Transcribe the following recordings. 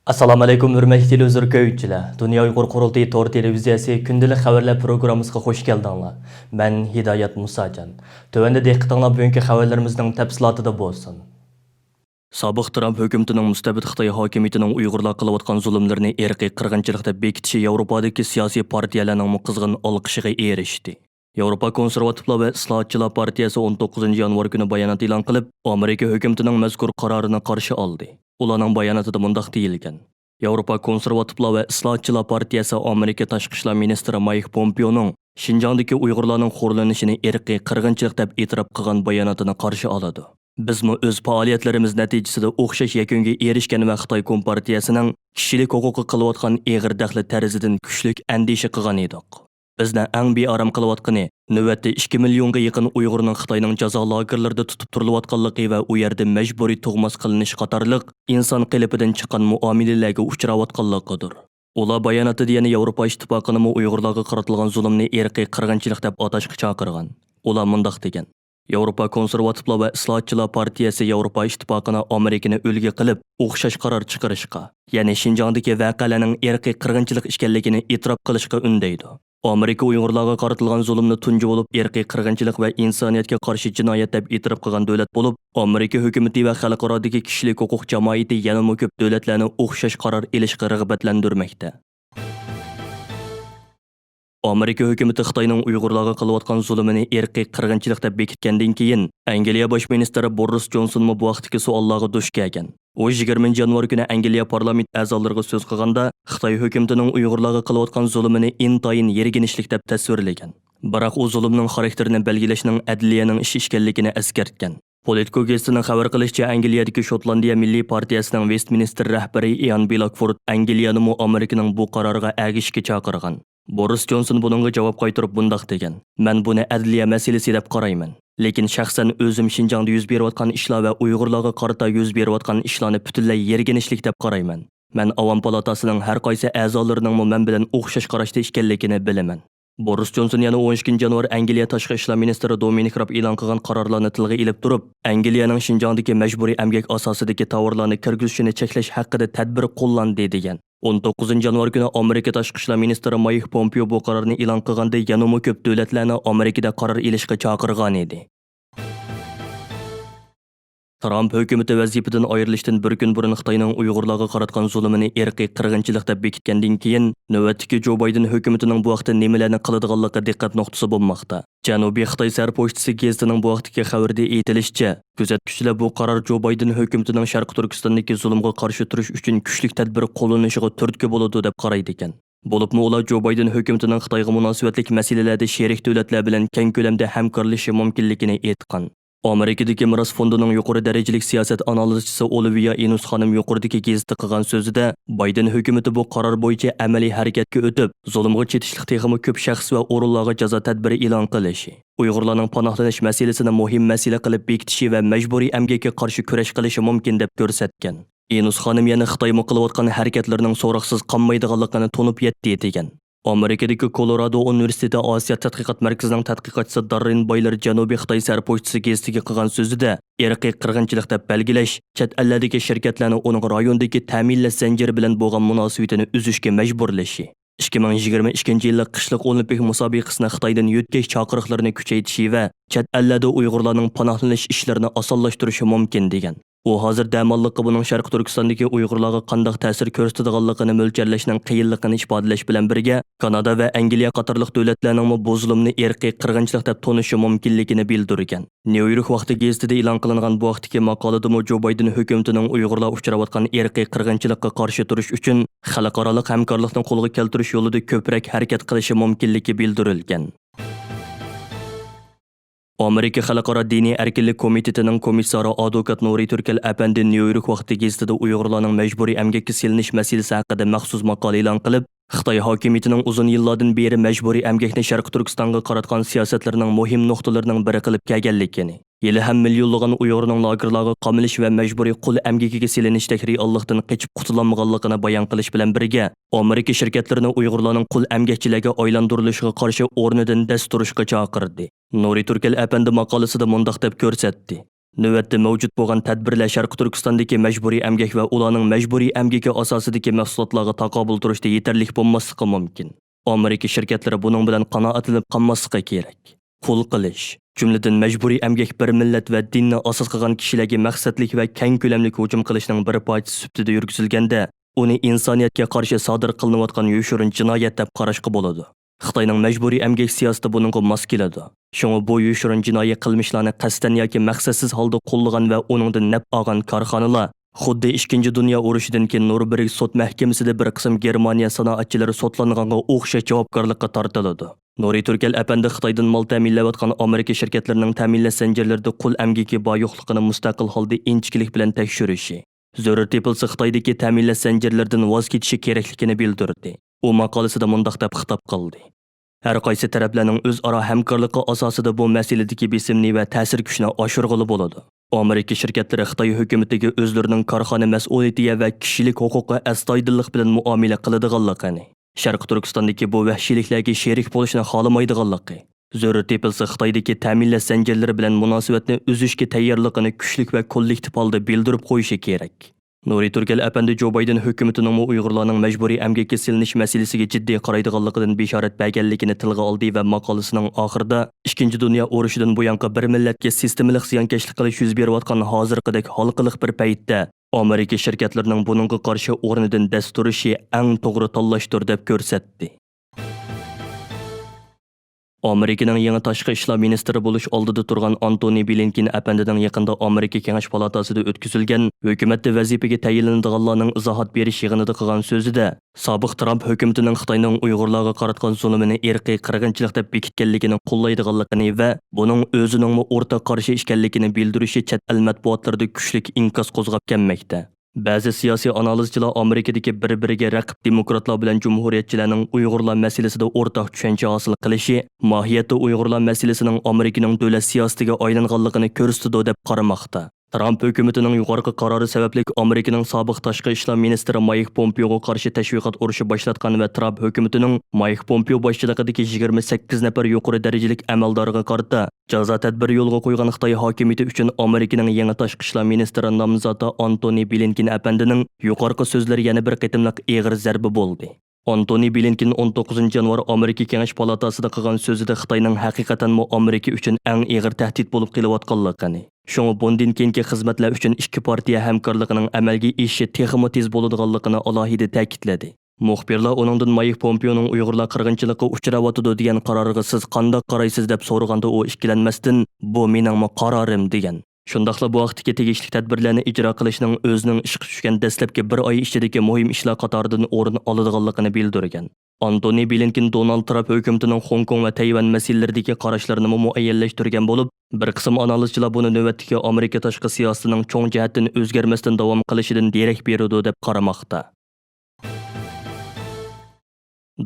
Assalamu alaykum hurmatli televizor ko'ruvchilar. Dunyo Uyghur qurultayı tor televiziyasi күндىلىك xəvərlər programmasiga xoş geldinglar. Ben Hidayat Musacan. Tövəndə diqqətinizlər bugünkü xəvərlərimizin təfsilatında bolsun. Sobiq Trump hökumətinin müstəbid Xitoy hakimiyyətinin Uyğurlar qılıb atqan zulmlərini irqi qırğınçılıq deb bekitishi Yevropadakı siyasi partiyalarning qizg'in olqishiga erishdi. Yevropa Konservativlar va Islohotchilar partiyasi 19 yanvar kuni bayonot e'lon qilib, Amerika hökumətinin mazkur qarorini qarshi oldi. Ularning bayonotida mundaq deyilgan. Yevropa Konservativlar va Islohotchilar partiyasi Amerika tashqi ishlar ministri Mike Pompeoning Şinjandagi Uyg'urlarning xo'rlanishini irqiy qirg'inchilik deb e'tirof qilgan bayonotini qarshi oladi. Bizmi o'z faoliyatlarimiz natijasida o'xshash yakunga erishgan va Xitoy Kompartiyasining kishilik huquqi qilayotgan eg'ir daxli tarzidan kuchlik andisha qilgan edik. Bizni eng bearam qilayotgani navbatda 2 millionga yaqin Uyg'urning Xitoyning jazo lagerlarida tutib turilayotganligi va u yerda majburiy tug'mas qilinish qatorliq inson qilipidan chiqqan muomalalarga uchrayotganligidir. Ular bayonotida yana Yevropa ittifoqini Uyg'urlarga qaratilgan zulmni irqiy qirg'inchilik deb atashga chaqirgan. Ular mundaq degan: Yevropa Konservativlar va Islohotchilar partiyasi Yevropa ittifoqini Amerikani o'lga qilib, o'xshash qaror chiqarishga, ya'ni Şinjandagi voqealarning irqiy qirg'inchilik ekanligini e'tirof qilishga undaydi. Amerika Uyg'urlarga qaratilgan zulmni tunji bo'lib, irqiy qirg'inchilik va insoniyatga qarshi jinoyat deb e'tirof qilgan davlat bo'lib, Amerika hukumatı va xalqarodagi kishilik huquq jamoati yana ko'p davlatlarni o'xshash qaror olishga rag'batlantirmoqda. Amerika hukumatı Xitoyning Uyg'urlarga qilayotgan zulmini irqiy qirg'inchilik deb bekitgandan keyin, Angliya bosh ministri Boris Johnson bu vaqtdagi savollarga duch kelgan. O 20 yanvar kuni Angliya parlament a'zolariga so'z qilganda, Xitoy hukumatining Uyg'urlarga qilayotgan zulmini intayin yerginishlik deb tasvirlagan. Biroq u zulmning xarakterini belgilashning adliyaning ishi ekanligini eskartgan. Politico gazetining xabar qilishicha, Angliyadagi Shotlandiya Milliy partiyasining Westminster rahbari Ian Bellackford Angliyani Amerikaning bu qaroriga agishga chaqirgan. Boris Johnson buningga javob qaytarib bundaq degan: "Men buni adliya masalasi deb qarayman. Lekin shaxsan o'zim Şinjanda yuz berayotgan ishlar va Uyg'urlarga qarata yuz berayotgan ishlarni butunlay yerginishlik deb qarayman. Men Avam palatasining har qaysi a'zolarining men bilan o'xshash qarashda ekanligini bilaman." Boris Johnson yana 12 yanvar Angliya tashqi ishlar ministri Dominic Raab e'lon qilgan qarorlarni tilga ilib turib, Angliyaning Şinjandagi majburiy emgak asosidagi tovarlarni kirgizishini cheklash haqida tadbir qo'llandi degan. 19 yanvar kuni Amerika tashqi ishlar ministri Mike Pompeo bu qarorni e'lon qilganda yana ko'p davlatlarni Amerikada qaror olishga chaqirgan edi. Trump hukumati vazifadan ayrilishdan bir kun burun Xitoyning Uyg'urlarga qaratgan zulmini irqiy qirg'inchilik deb bekitgandan keyin, navbatdagi Joe Biden hukumatining bu vaqtda nimalarni qiladiganligi diqqat nuqtasi bo'lmoqda. Janubiy Xitoy sarpochtasi gazetining bu vaqtdagi xabarida aytilishicha, kuzatuvchilar bu qaror Joe Biden hukumatining Sharq Turkistondagi zulmga qarshi turish uchun kuchli tadbir qo'llanishiga turtki bo'ladi deb qaraydi ekan. Bo'libmi ular Joe Biden hukumatining Xitoyga munosabatlik masalalarda sherik davlatlar bilan keng ko'lamda hamkorlashishi mumkinligini aytgan. Amerikadagi Miros fondining yuqori darajalik siyosat analizchisi Olivia Inus xonim yuqoridagi gazetda qilgan so'zida, Biden hukumati bu qaror bo'yicha amaliy harakatga o'tib, zulmga chetishlik texmi ko'p shaxs va o'rinlarga jazo tadbiri e'lon qilishi, Uyg'urlarning panohlanish masalasini muhim masala qilib bekitishi va majburiy emgakka qarshi kurash qilishi mumkin deb ko'rsatgan. Inus xonim yana Xitoy qilayotgan harakatlarining so'roqsiz qolmaydiganligini to'nib yetdi degan. Amerikadagi Colorado Universiteti Osiyo tadqiqot markazining tadqiqotchisi Darren Boyler Janubiy Xitoy sarpochtasi gazetiga qilgan so'zida, irqiy qirg'inchilik deb belgilash, chet ellardagi shirkatlarni uning rayondagi ta'minlash zanjiri bilan bo'lgan munosabatini uzishga majburlashi, 2022-yillik qishliq olimpik musobaqasini Xitoydan yo'tkash chaqiriqlarini kuchaytirishi va chet ellarda Uyg'urlarning panohlanish ishlarini osonlashtirishi mumkin degan. U hozir damonliqqa buning Sharq Turkistondagi Uyg'urlarga qanday ta'sir ko'rsatadiganligini mo'ljallashning qiyinligini ifodalash bilan birga, Kanada va Angliya qatorliq davlatlarning bu zulmni irqiy qirg'inchilik deb tonishi mumkinligini bildirgan. New York vaqti gazetida e'lon qilingan bu vaqtdagi maqolada Joe Biden hukumatining Uyg'urlar uchrayotgan irqiy qirg'inchilikqa qarshi turish uchun xalqaro hamkorlikni qo'lga keltirish yo'lida ko'proq harakat qilishi mumkinligi bildirilgan. Amerika Xalqaro diniy erkinlik komitetining komissari advokat Nuri Turkal apandi New York vaqti gazetida Uyg'urlarning majburiy emgakka selinish masalasi haqida maxsus maqola e'lon qilib, Xitoy hokimiyatining uzun yillardan beri majburiy emgakni Sharq Turkistonga qaratgan siyosatlarining muhim nuqtalarining biri qilib kelganligini, yili ham millionlagan Uyg'urning lagerlarga qamalish va majburiy qul emgakiga selinishdek reallikdan qochib qutulolmaganligini bayon qilish bilan birga, Amerika shirkatlarini Uyg'urlarning qul emgakchilarga aylandirilishiga qarshi o'rnidan dast turishga chaqirdi. Nuri Turkal apandi maqolasida mundaq deb ko'rsatdi: Növətdə mövcud bolğan tədbirlər Şərqi Türkistandakı məcburi əmgək və ularning məcburi əmgəki asasıdakı məhsulotlarga taqabul turishda yetarlik bo'lmasligi mumkin. Amerika şirkətlləri bunun bilan qanoatlanib qolmasligi kerak. Qul qilish, jumladan məcburi əmgək bir millət və dinni asos qilgan kishilarga maqsadlik və keng ko'lamlik hujum qilishning bir parchasi sifatida yurgizilganda, uni insoniyatga qarshi sodir qilinayotgan yoshirin jinoyat deb qarashga bo'ladi. Xitoyning məcburi əmgək siyosati buningga mos keladi. Şoňa bu yoshirin jinoiy qilmishlarni qasdan yoki maqsadsiz holda qo'llagan va uningdan naf olgan korxonalar xuddi 2. Dünya urushidan keyin Nuremberg sud mahkamasida bir qism Germaniya sanoatchilari sotlanganga o'xshash javobgarlikka tortiladi. Nuri Turkel apandi Xitoydan mal ta'minlayotgan Amerika shirkatlarining ta'minlash zanjirlarida qul amgaki bor yo'qligini mustaqil holda inchkilik bilan tekshirishi, zarur tepilsa Xitoydagi ta'minlash zanjirlaridan voz kechishi kerakligini bildirdi. U maqolasida mundaq deb xitob qildi. Har qaysi taraflarning o'zaro hamkorligi asosida bu masaladagi besimni va ta'sir kuchini oshirg'ili bo'ladi. Amerika shirkatlari Xitoy hukumatiga o'zlarining korxona mas'uliyatiga va kishilik huquqi astoydillik bilan muomala qiladiganligini, Sharq Turkistondagi bu vahshiyliklarga sherik bo'lishni xohlamaydiganligi, zarur tepilsa Xitoydagi ta'minlash zanjirlari bilan munosabatni uzishga tayyorligini kuchlik va kollektiv holda bildirib qo'yishi kerak. Nuri Turkel apandi Joe Biden hukumatining Uyg'urlarning majburiy amgakka silinish masalasiga jiddiy qaraydiganligidan bishorat berganligini tilga oldi va maqolasining oxirida 2. Dünya urushidan buyangi bir millatga sistemalik ziyonkashlik qilish yuz berayotgan hozirgidek halqiliq bir paytda Amerika shirkatlarining buningga qarshi o'rnidan dast turishi eng to'g'ri tanlashdir deb ko'rsatdi. Amerikaning yangi tashqi ishlar ministri bo'lish oldida turgan Antony Blinken apandining yaqinda Amerika Kengash palatasida o'tkazilgan hukumatda vazifaga tayinlanadiganlarning izohat berish yig'inida qilgan so'zida sobiq Trump hukumatining Xitoyning Uyg'urlarga qaratgan zulmini irqiy qirg'inchilik deb bekitganligini qo'llaydiganligini va buning o'zining o'rta qarshi ekanligini bildirishi chet el matbuotlarida kuchli inkos qo'zg'ab kelmoqda. Ba'zi siyosiy analizchilar Amerikadagi bir-biriga raqib demokratlar bilan jumhuriyatchilarning Uyg'urlar masalasida o'rtaq tushuncha hosil qilishi, mohiyatda Uyg'urlar masalasining Amerikaning davlat siyosatiga aylanganligini ko'rsatdi deb qaramoqda. Trump hukumatining yuqorqi qarori sababli Amerikaning sobiq tashqi ishlar ministri Mike Pompeoga qarshi tashviqot urushi boshlatgan va Trump hukumatining Mike Pompeo boshchiligidagi 28 nafar yuqori darajalik amaldoriga qarata jazo tadbir yo'lga qo'ygan Xitoy hokimiyati uchun Amerikaning yangi tashqi ishlar ministri nomzodi Antony Blinken apandining yuqorqi so'zlari yana bir qitimliq eg'ir zarba bo'ldi. Antony Blinken 19 yanvar Amerika Kengash palatasida qilgan so'zida Xitoyning haqiqatan Amerika uchun eng eg'ir tahdid bo'lib kelayotganligini, shunga bundan keyingi xizmatlar uchun ikki partiya hamkorligining amalga oshishi texmo tez bo'ladiganligini alohida ta'kidladi. Muxbirlar uningdan Mike Pompeoning Uyg'urlar qirg'inchiligiga uchrayotdi degan qaroriga siz qanday qaraysiz deb so'raganda u ikkilanmasdan bu mening qarorim degan. Shundaqla bu vaqtdagi tegishli tadbirlarni ijro qilishning o'zining ishga tushgan dastlabki bir oy ichidagi muhim ishlar qatoridan o'rin oladiganligini bildirgan. Antony Blinken Donald Trump hukumatining Hong Kong va Tayvan masalalaridagi qarashlarini muayyanlashtirgan bo'lib, bir qism analizchilar buni navbatdagi Amerika tashqi siyosatining cho'ng jihatdan o'zgarmasdan davom qilishidan derak beradi deb qaramoqda.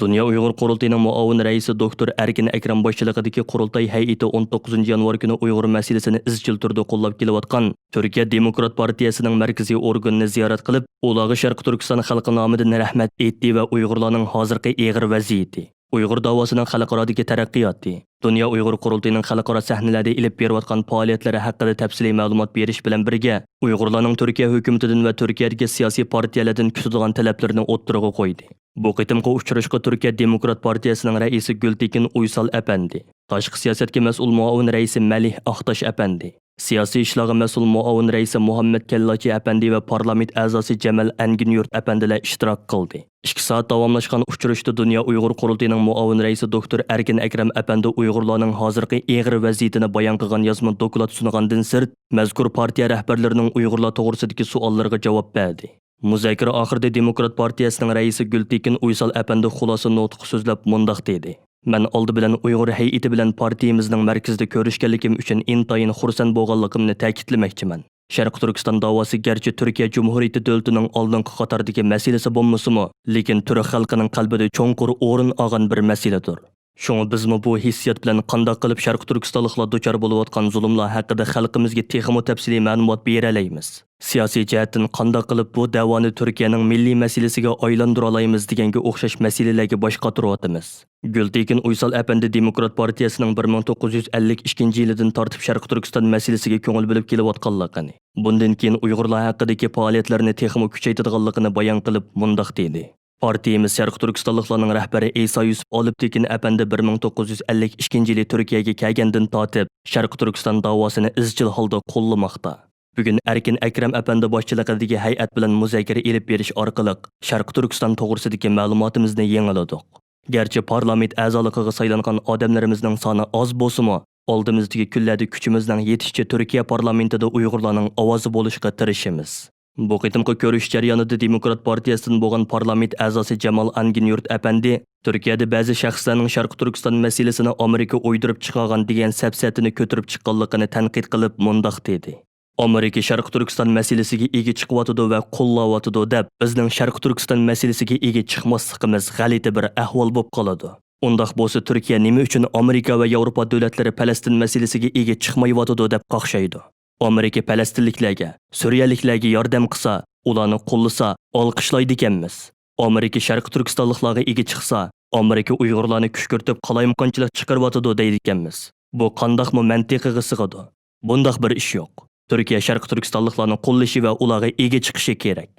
Dünya Uyghur qurultiyining muavin raisi doktor Erkin Akram boshchiligidagi qurultay hay'ati 19 yanvar kuni Uyghur masalasini izchil turda qo'llab kelayotgan Turkiya Demokrat partiyasining markaziy organini ziyorat qilib, ularga Sharq Turkiston xalqi nomidan rahmat aytdi va Uyg'urlarning hozirgi eg'ir vaziyati, Uyg'ur davosining xalqarodagi taraqqiyoti, Dünya Uyghur qurultiyining xalqaro sahnalarda ilib berayotgan faoliyatlari haqida tafsiliy ma'lumot berish bilan birga Uyg'urlarning Turkiya hukumatidan va Turkiyadagi siyosiy partiyalardan kutadigan talablarini o'ttirg'a qo'ydi. Bu qitimqi uchrashqa Turkiya Demokrat partiyasining raisi Gultekin Uysal apandi, tashqi siyosatga mas'ul muavin raisi Malih Ahtash apandi, siyosiy ishlarga mas'ul muavin raisi Muhammad Kallachi apandi va parlament a'zosi Jamal Anginyurt apandilar ishtirok qildi. 2 soat davomlashgan uchrashda Dünya Uyg'ur qurultiyining muavin raisi doktor Erkin Akram apandi Uyg'urlarning hozirgi eg'ir vaziyatini bayon qilgan yozma doklad sungandan sirt, mazkur partiya rahbarlarining Uyg'urlar to'g'risidagi savollariga javob berdi. Muzokara oxirida Demokrat partiyasining raisi Gultekin Uysal apandi xulosa nutq so'zlab mundaq dedi. Men oldi bilan Uyg'ur hay'ati bilan partiyamizning markazida ko'rishganligim uchun intayin xursand bo'lganligimni ta'kidlamoqchiman. Sharq Turkiston davosi garchi Turkiya Jumhuriyati davlatining oldingi qatordagi masalasi bo'lmasa-mu, lekin turk xalqining qalbida cho'nqur o'rin olgan bir masaladir. Şoňa bizmi bu hissiyat bilan qandaq qilib Şarqi Türkistonliklar duchor bo'layotgan zulmlar haqida xalqimizga texmo tafsiliy ma'lumot bera olamiz. Siyosiy jihatdan qandaq qilib bu da'voni Turkiyaning milliy masalasiga aylantira olamiz deganga o'xshash masalalarga bosh qotiryapmiz. Gultekin Uysal apandi Demokrat partiyasining 1952-yildan tortib Şarqi Turkiston masalasiga ko'ngil bilib kelayotganligini, bundan keyin Uyg'urlar haqidagi faoliyatlarini texmo kuchaytirganligini bayon qilib mundaq dedi. Partiyamiz Şarqi Türkistonliklarning rahbari İsa Yusuf Olibtekin apandi 1952-yili Turkiyaga kelgandan tortib Şarqi Turkiston davosini izchil holda qo'llamoqda. Bugun Erkin Akram apandi boshchiligidagi hay'at bilan muzokara elib berish orqali Şarqi Turkiston to'g'risidagi ma'lumotimizni yangiladik. Garchi parlament a'zoligiga saylangan odamlarimizning soni oz bo'lsa-mu, oldimizdagi kunlarda kuchimizning yetishicha Turkiya parlamentida Uyg'urlarning ovozi bo'lishga tirishamiz. Bu qitimqi ko'rish jarayonida Demokrat partiyasidan bo'lgan parlament a'zosi Jamal Anginyurt apandi Turkiyada ba'zi shaxslarning Şarqi Turkiston masalasini Amerika o'ydirib chiqargan degan sapsatini ko'tarib chiqqanligini tanqid qilib mundaq dedi. Amerika Şarqi Turkiston masalasiga ega chiqyotidi va qo'llayotidi deb bizning Şarqi Turkiston masalasiga ega chiqmasligimiz g'alati bir ahvol bo'lib qoladi. Undaq bo'lsa Turkiya nima uchun Amerika va Yevropa davlatlari Falastin masalasiga ega chiqmayotidi deb qaqshaydi. Amerika Falastinliklarga, Suriyaliklarga yordam qilsa, ularni qo'llasa, olqishlaydi ekanmiz. Amerika Şarqi Turkistonliklarga ega chiqsa, Amerika Uyg'urlarni kuch kiritib qalayimqonchilik chiqaryotidi deydi ekanmiz. Bu qandaqmi mantiqiga sig'adi? Bundaq bir ish yo'q. Turkiya Şarqi Turkistonliklarni qo'llashi va ularga ega chiqishi kerak.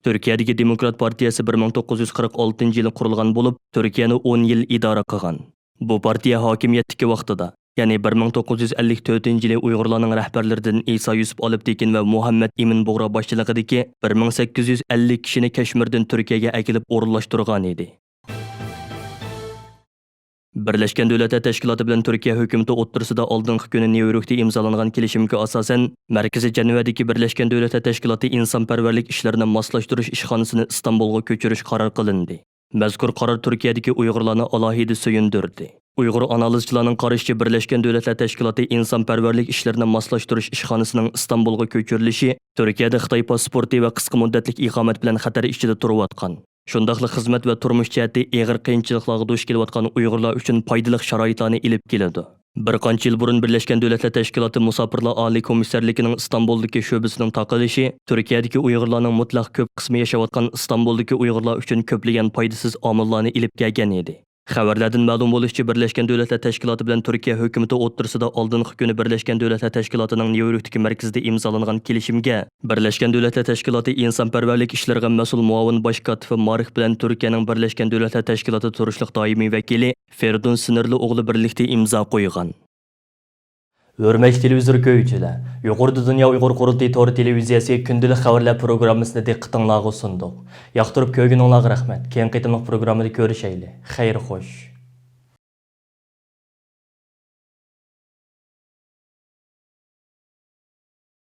Turkiyadagi Demokrat partiyasi 1946-yilda qurilgan bo'lib, Turkiyani 10 yil idora qilgan. Bu partiya hokimiyatdagi vaqtida, ya'ni 1954-yili Uyg'urlarning rahbarlaridan İsa Yusuf Olibtekin va Muhammad Emin Bug'ra boshchiligidagi 1850 kishini Kashmirdan Turkiyaga akilib o'rinlashtirgan edi. Birleşken Devletler Teşkilatı bilen Türkiye hükümeti o'ttirisida oldingi kuni New Yorkda imzolangan kelishimga asosan Markaziy Janubdagi Birleşken Devletler Teşkilatı insonparvarlik ishlarini moslashtirish ishxonasini Istanbulga ko'chirish qaror qilindi. Mazkur qaror Turkiyadagi Uyg'urlarni alohida suyundirdi. Uyg'ur analizchilarning qarashicha Birleşken Devletler Teşkilatı insonparvarlik ishlarini moslashtirish ishxonasining Istanbulga ko'chirilishi Turkiyada Xitoy pasporti va qisqa muddatlik iqomat bilan xatar ichida turayotgan. Shundaqli xizmat va turmush jihati og'ir qiyinchiliklarga duch kelayotgan Uyg'urlar uchun foydali sharoitlarni ilib keladi. Bir qancha yil burun Birleşken Devletler Teşkilatı Musafirlar Oliy komissarligining Istanbuldagi sho'basining taqilishi Turkiyadagi Uyg'urlarning mutlaq ko'p qismi yashayotgan Istanbuldagi Uyg'urlar uchun ko'plagan foydasiz omillarni ilib kelgan edi. Xəvərlərdən məlum bo'lishicha Birleşken Devletler Teşkilatı bilan Turkiya hökuməti o'ttirisida oldingi kuni Birleşken Devletler Teşkilatıning New Yorkdagi markazida imzolangan kelishimga Birleşken Devletler Teşkilatı insonparvarlik ishlariga mas'ul muavin bosh kotibi Marix bilan Turkiyaning Birleşken Devletler Teşkilatı turishliq doimiy vakili Ferdun Sinirli o'g'li birlikda imzo qo'ygan. Hürmetli televizor ko'yuvchilar, yuqorida Dunya Uyghur qurultayyi to'g'ri televiziyasi күндىلىك xəvərlər pируграммисini diqqətinizə sunduq. Yoqtirib ko'rganingizga rahmat. Keyin qitimliq programmada ko'rishaylik. Xayr xo'sh.